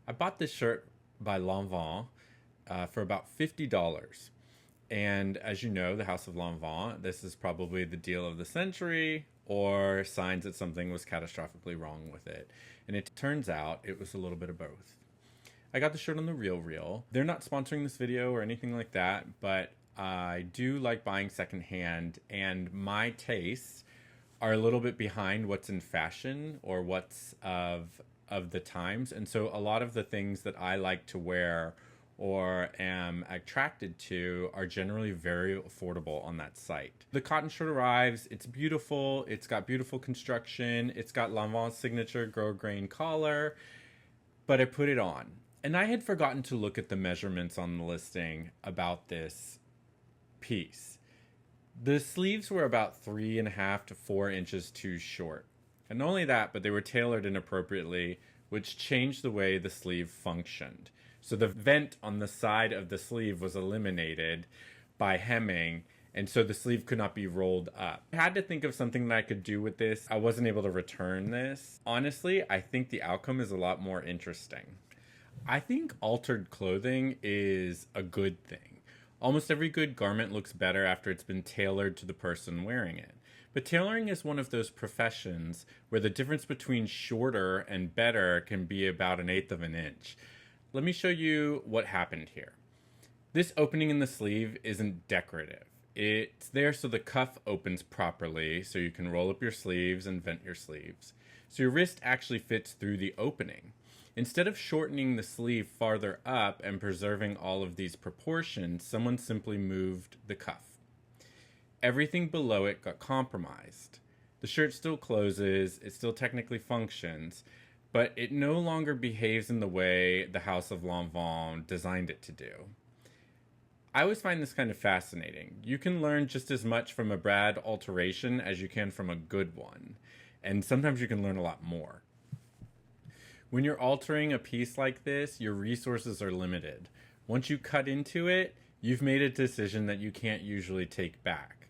I bought this shirt by Lanvin for about $50. And as you know, the House of Lanvin, this is probably the deal of the century or signs that something was catastrophically wrong with it. And it turns out it was a little bit of both. I got the shirt on the Real. They're not sponsoring this video or anything like that, but I do like buying secondhand, and my tastes are a little bit behind what's in fashion or what's of the times. And so a lot of the things that I like to wear or am attracted to are generally very affordable on that site. The cotton shirt arrives, it's beautiful, it's got beautiful construction, it's got Lanvin's signature grosgrain collar, but I put it on. And I had forgotten to look at the measurements on the listing about this piece. The sleeves were about 3.5 to 4 inches too short. And not only that, but they were tailored inappropriately, which changed the way the sleeve functioned. So the vent on the side of the sleeve was eliminated by hemming, and so the sleeve could not be rolled up. I had to think of something that I could do with this. I wasn't able to return this. Honestly, I think the outcome is a lot more interesting. I think altered clothing is a good thing. Almost every good garment looks better after it's been tailored to the person wearing it. But tailoring is one of those professions where the difference between shorter and better can be about 1/8 of an inch. Let me show you what happened here. This opening in the sleeve isn't decorative. It's there so the cuff opens properly, so you can roll up your sleeves and vent your sleeves. So your wrist actually fits through the opening. Instead of shortening the sleeve farther up and preserving all of these proportions, someone simply moved the cuff. Everything below it got compromised. The shirt still closes, it still technically functions, but it no longer behaves in the way the House of Lanvin designed it to do. I always find this kind of fascinating. You can learn just as much from a bad alteration as you can from a good one, and sometimes you can learn a lot more. When you're altering a piece like this, your resources are limited. Once you cut into it, you've made a decision that you can't usually take back.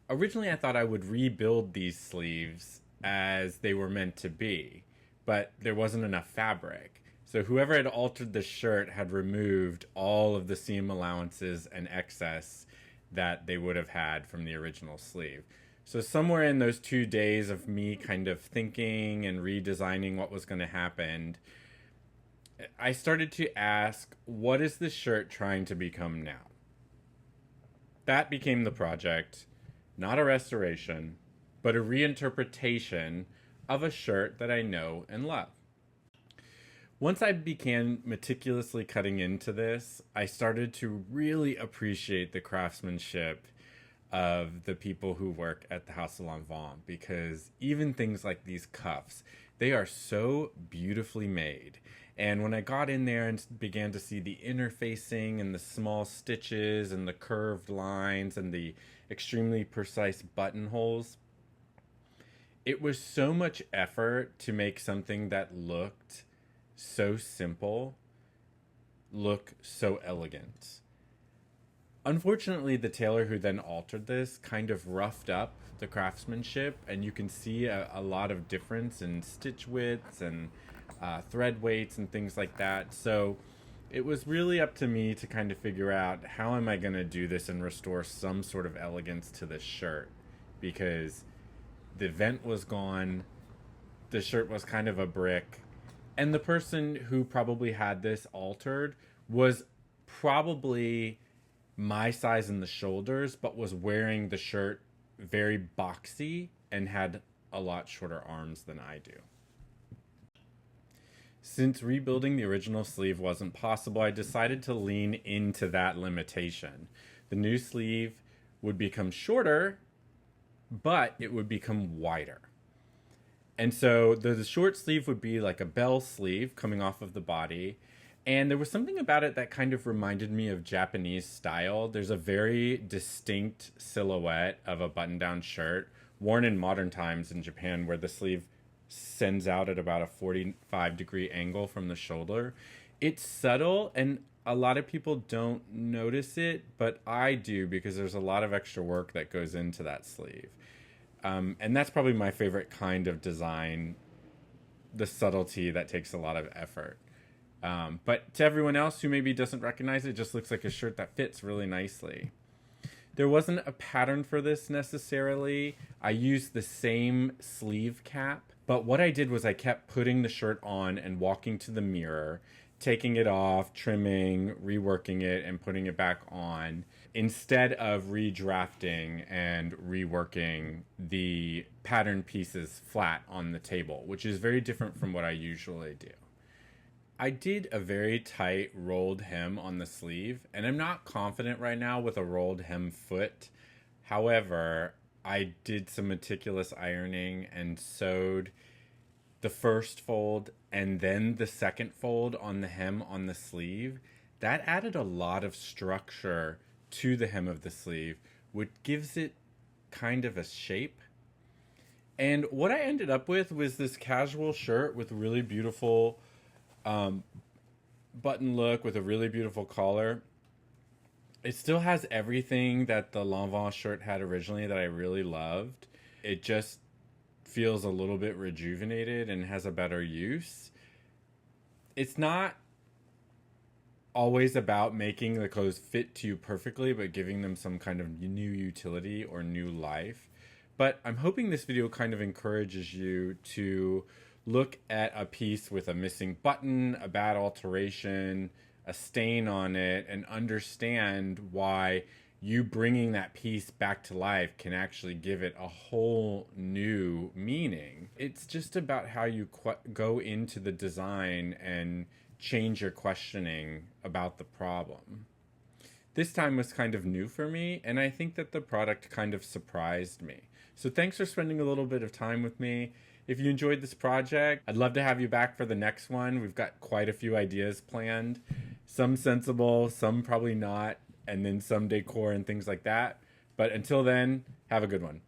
Originally, I thought I would rebuild these sleeves as they were meant to be, but there wasn't enough fabric. So whoever had altered the shirt had removed all of the seam allowances and excess that they would have had from the original sleeve. So somewhere in those 2 days of me kind of thinking and redesigning what was going to happen, I started to ask, what is this shirt trying to become now? That became the project, not a restoration, but a reinterpretation of a shirt that I know and love. Once I began meticulously cutting into this, I started to really appreciate the craftsmanship of the people who work at the House of Lanvin, because even things like these cuffs, they are so beautifully made. And when I got in there and began to see the interfacing and the small stitches and the curved lines and the extremely precise buttonholes, it was so much effort to make something that looked so simple look so elegant. Unfortunately, the tailor who then altered this kind of roughed up the craftsmanship, and you can see a lot of difference in stitch widths and thread weights and things like that. So it was really up to me to kind of figure out, how am I going to do this and restore some sort of elegance to this shirt, because the vent was gone, the shirt was kind of a brick, and the person who probably had this altered was probably my size in the shoulders, but was wearing the shirt very boxy and had a lot shorter arms than I do. Since rebuilding the original sleeve wasn't possible, I decided to lean into that limitation. The new sleeve would become shorter, but it would become wider. And so the short sleeve would be like a bell sleeve coming off of the body. And there was something about it that kind of reminded me of Japanese style. There's a very distinct silhouette of a button-down shirt worn in modern times in Japan, where the sleeve sends out at about a 45-degree angle from the shoulder. It's subtle, and a lot of people don't notice it, but I do, because there's a lot of extra work that goes into that sleeve. And that's probably my favorite kind of design, the subtlety that takes a lot of effort. But to everyone else who maybe doesn't recognize it, it just looks like a shirt that fits really nicely. There wasn't a pattern for this necessarily. I used the same sleeve cap, but what I did was I kept putting the shirt on and walking to the mirror, taking it off, trimming, reworking it, and putting it back on, instead of redrafting and reworking the pattern pieces flat on the table, which is very different from what I usually do. I did a very tight rolled hem on the sleeve, and I'm not confident right now with a rolled hem foot. However, I did some meticulous ironing and sewed the first fold and then the second fold on the hem on the sleeve. That added a lot of structure to the hem of the sleeve, which gives it kind of a shape. And what I ended up with was this casual shirt with really beautiful button look with a really beautiful collar. It still has everything that the Lanvin shirt had originally that I really loved. It just feels a little bit rejuvenated and has a better use. It's not always about making the clothes fit to you perfectly, but giving them some kind of new utility or new life. But I'm hoping this video kind of encourages you to look at a piece with a missing button, a bad alteration, a stain on it, and understand why you bringing that piece back to life can actually give it a whole new meaning. It's just about how you go into the design and change your questioning about the problem. This time was kind of new for me, and I think that the product kind of surprised me. So thanks for spending a little bit of time with me. If you enjoyed this project, I'd love to have you back for the next one. We've got quite a few ideas planned. Some sensible, some probably not, and then some decor and things like that. But until then, have a good one.